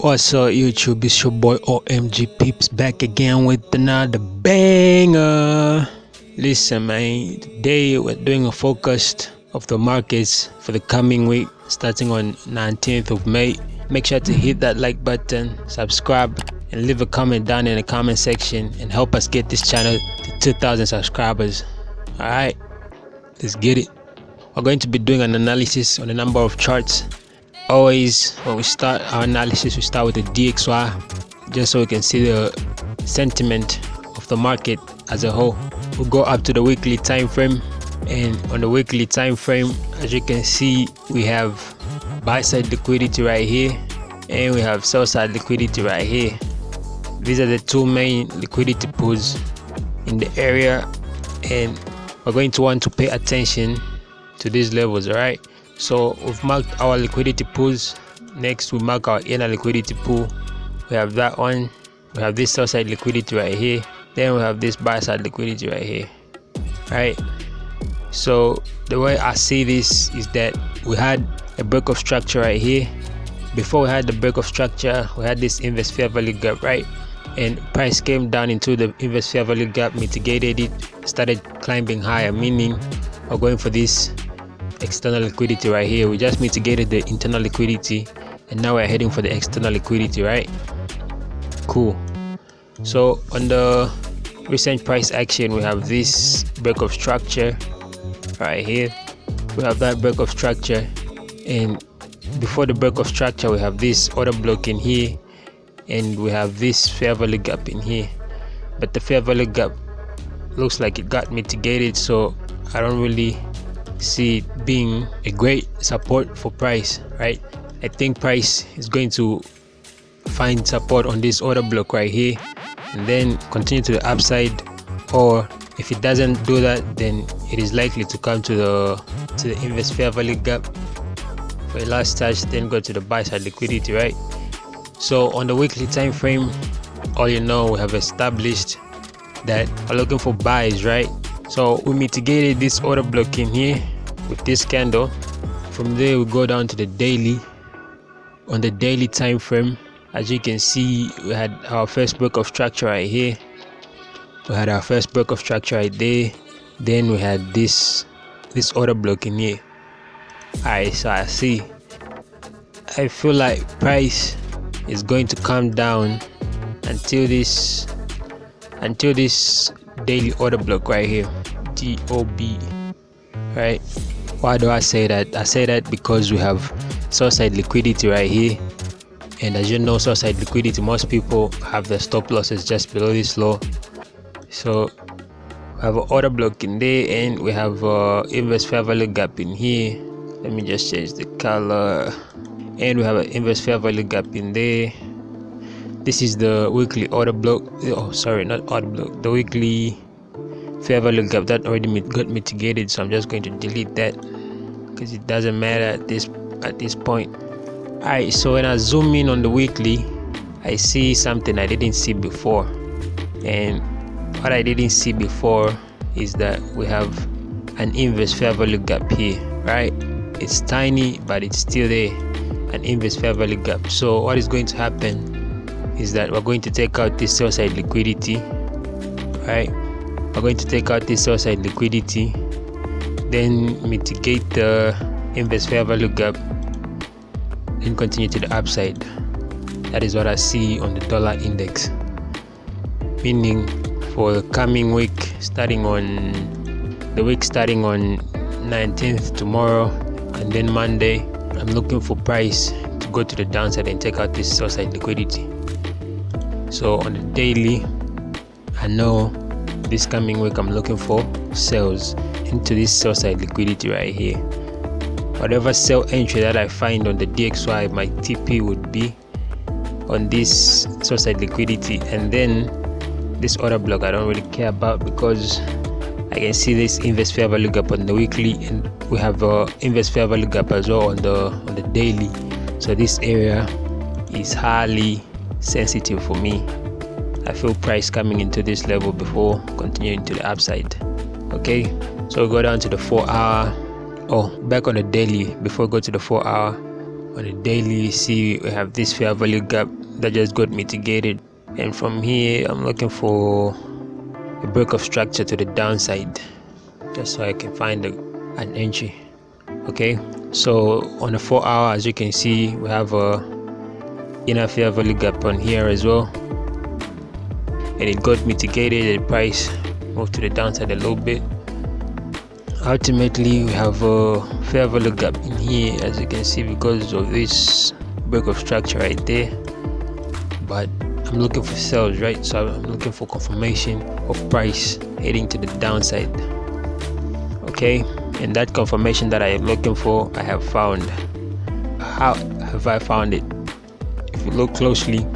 What's up, YouTube? It's your boy OMG Peeps back again with another banger. Listen, man, today we're doing a focus of the markets for the coming week starting on 19th of May. Make sure to hit that like button, subscribe, and leave a comment down in the comment section and help us get this channel to 2,000 subscribers. Alright, let's get it. We're going to be doing an analysis on a number of charts. Always when we start our analysis, we start with the DXY just so we can see the sentiment of the market as a whole. We'll go up to the weekly time frame, and on the weekly time frame, as you can see, we have buy side liquidity right here and we have sell side liquidity right here. These are the two main liquidity pools in the area, and we're going to want to pay attention to these levels. All right, so we've marked our liquidity pools. Next we mark our inner liquidity pool. We have that one. We have this sell side liquidity right here, then we have this buy side liquidity right here. Right, so the way I see this is that we had a break of structure right here. Before we had the break of structure, we had this inverse fair value gap, right? And price came down into the inverse fair value gap, mitigated it, started climbing higher, meaning we're going for this external liquidity right here. We just mitigated the internal liquidity and now we're heading for the external liquidity, right? Cool. So on the recent price action, we have this break of structure right here. We have that break of structure, and before the break of structure we have this order block in here, and we have this fair value gap in here. But the fair value gap looks like it got mitigated, so I don't really see it being a great support for price, right? I think price is going to find support on this order block right here and then continue to the upside, or if it doesn't do that, then it is likely to come to the inverse fair value gap for a last touch, then go to the buy side liquidity, right? So on the weekly time frame, all you know, we have established that we're looking for buys, right? So we mitigated this order block in here with this candle. From there we go down to the daily. On the daily time frame, as you can see, we had our first break of structure right here. We had our first break of structure right there. Then we had this order block in here. Alright, so I feel like price is going to come down until this daily order block right here, DOB, right? Why do I say that? I say that because we have sell side liquidity right here, and as you know, sell side liquidity, most people have their stop losses just below this low. So we have an order block in there, and we have inverse fair value gap in here. Let me just change the color. And we have an inverse fair value gap in there. This is the weekly order block. Oh, sorry, not order block. The weekly fair value gap that already got mitigated. So I'm just going to delete that because it doesn't matter at this point. Alright, so when I zoom in on the weekly, I see something I didn't see before. And what I didn't see before is that we have an inverse fair value gap here, right? It's tiny, but it's still there, an inverse fair value gap. So what is going to happen is that we're going to take out this sell side liquidity, right? We're going to take out this sell side liquidity, then mitigate the inverse fair value gap, then continue to the upside. That is what I see on the dollar index, meaning for the coming week, starting on 19th tomorrow, and then Monday, I'm looking for price to go to the downside and take out this sell side liquidity. So on the daily, I know this coming week I'm looking for sales into this sell side liquidity right here. Whatever sell entry that I find on the DXY, my TP would be on this sell side liquidity, and then this order block I don't really care about because I can see this inverse fair value gap on the weekly, and we have inverse fair value gap as well on the daily. So this area is highly sensitive for me. I feel price coming into this level before continuing to the upside. Okay, so we go down to the 4 hour, back on the daily. Before we go to the 4 hour, On the daily, see we have this fair value gap that just got mitigated, and from here I'm looking for a break of structure to the downside just so I can find an entry. Okay, so on the 4 hour, as you can see, we have a inner fair value gap on here as well, and it got mitigated. The price moved to the downside a little bit. Ultimately, we have a fair value gap in here, as you can see, because of this break of structure right there. But I'm looking for sales, right? So I'm looking for confirmation of price heading to the downside. Okay, and that confirmation that I am looking for, I have found. How have I found it? If you look closely,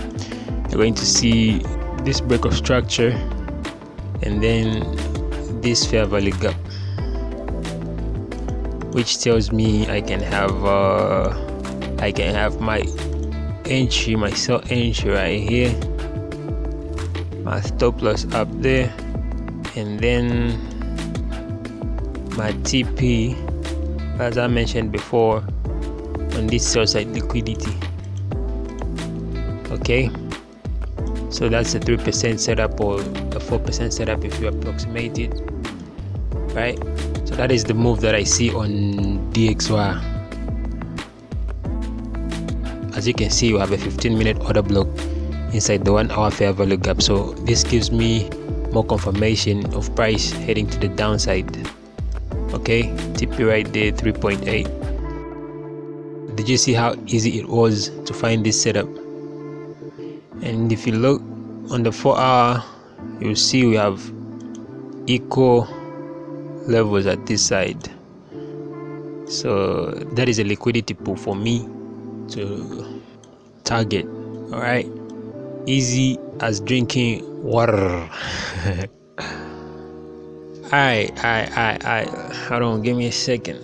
you're going to see this break of structure and then this fair value gap, which tells me I can have my entry, my sell entry right here, my stop loss up there, and then my TP, as I mentioned before, on this sell side liquidity. Okay, so that's a 3% setup or a 4% setup if you approximate it, right? So that is the move that I see on DXY. As you can see, you have a 15-minute order block inside the 1 hour fair value gap. So this gives me more confirmation of price heading to the downside. Okay, TP right there, 3.8. Did you see how easy it was to find this setup? And if you look on the 4 hour, you'll see we have equal levels at this side. So that is a liquidity pool for me to target. All right, easy as drinking water. Alright, hold on, give me a second.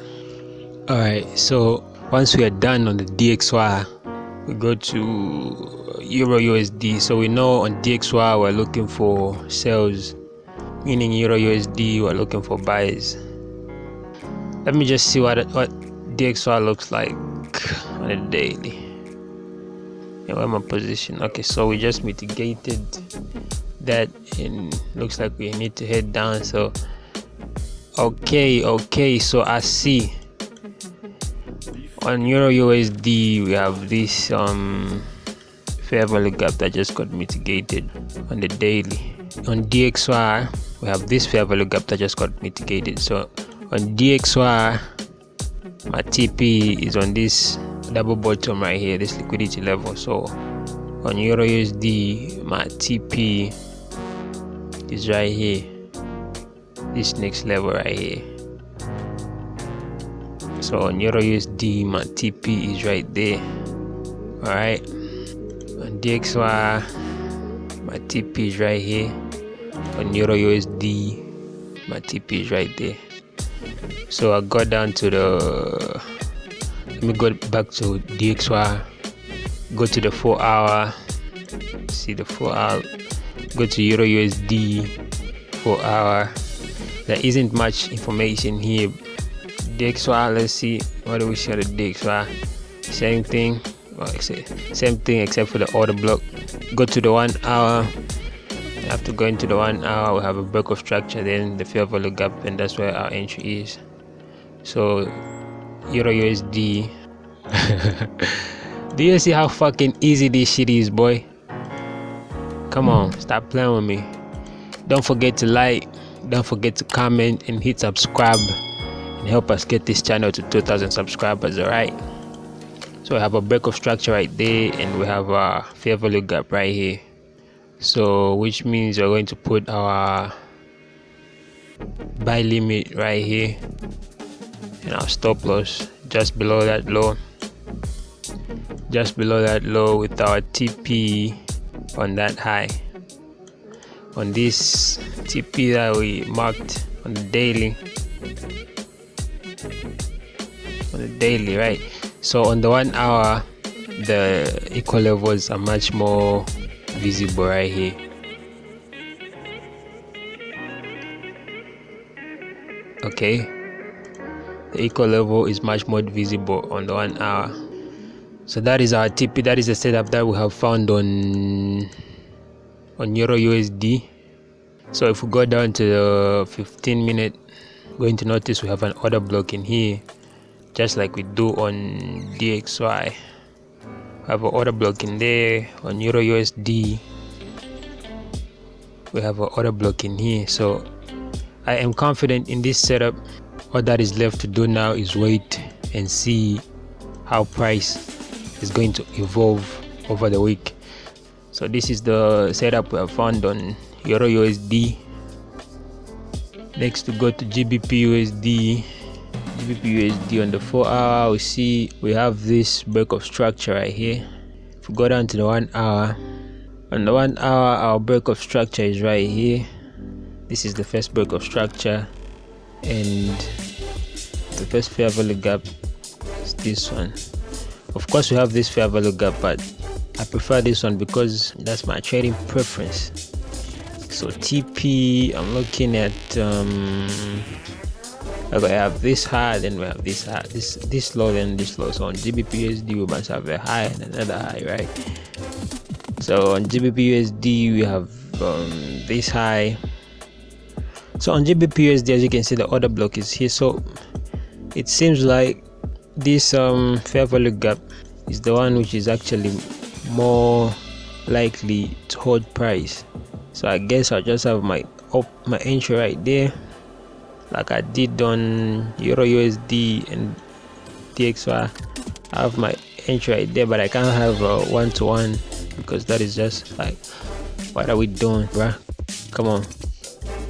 Alright, so once we are done on the DXY, we go to EURUSD. So we know on DXY we're looking for sales, meaning EURUSD we're looking for buys. Let me just see what DXY looks like on a daily. And where my position? Okay, so we just mitigated that and looks like we need to head down. So okay, so I see on EURUSD we have this fair value gap that just got mitigated on the daily. On DXY we have this fair value gap that just got mitigated. So on DXY my TP is on this double bottom right here, this liquidity level. So on EURUSD my TP is right here, this next level right here. So on EURUSD my TP is right there. All right, on DXY my TP is right here. On EURUSD my TP is right there. So I got down to the, let me go back to DXY, go to the 4 hour, see the 4 hour, go to EURUSD 4 hour. There isn't much information here. DXY, let's see, what do we see on the DXY? Same thing, well, same thing except for the order block. Go to the 1 hour. After going to the 1 hour, we have a break of structure, then the fair value gap, and that's where our entry is. So EURUSD. Do you see how fucking easy this shit is, boy? Come on, stop playing with me. Don't forget to like, don't forget to comment and hit subscribe and help us get this channel to 2,000 subscribers. All right, so we have a break of structure right there and we have a fair value gap right here. So which means we're going to put our buy limit right here and our stop loss just below that low, with our TP on that high, on this TP that we marked on the daily, right? So on the 1 hour the equal levels are much more visible right here. Okay, the equal level is much more visible on the 1 hour. So that is our TP. That is the setup that we have found on EURUSD. So if we go down to the 15-minute, going to notice we have an order block in here, just like we do on DXY. We have an order block in there. On EURUSD, we have an order block in here. So I am confident in this setup. All that is left to do now is wait and see how price is going to evolve over the week. So this is the setup we have found on EURUSD. Next, to go to GBPUSD. GBPUSD on the 4-hour, we see we have this break of structure right here. If we go down to the 1 hour, on the 1 hour, our break of structure is right here. This is the first break of structure, and the first fair value gap is this one. Of course, we have this fair value gap, but I prefer this one because that's my trading preference. So TP, I'm looking at okay, I have this high, then we have this high, this low, then this low. So on GBPUSD we must have a high and another high, right? So on GBPUSD we have this high. So on GBPUSD, as you can see, the order block is here. So it seems like this fair value gap is the one which is actually more likely to hold price. So I guess I'll just have my entry right there, like I did on EURUSD and DXY. I have my entry right there, but I can't have a one-to-one because that is just like, what are we doing, bruh? Come on.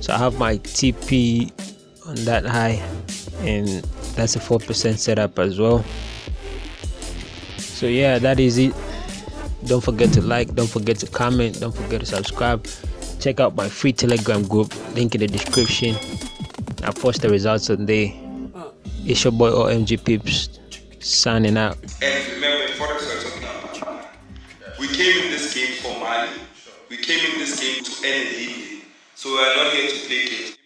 So I have my TP on that high, and that's a 4% setup as well. So yeah, that is it. Don't forget to like, don't forget to comment, don't forget to subscribe. Check out my free Telegram group, link in the description. I'll post the results on there. It's your boy OMG Pips signing out. And remember, in Forex we're talking about, we came in this game for money. We came in this game to earn a living. So we are not here to play games.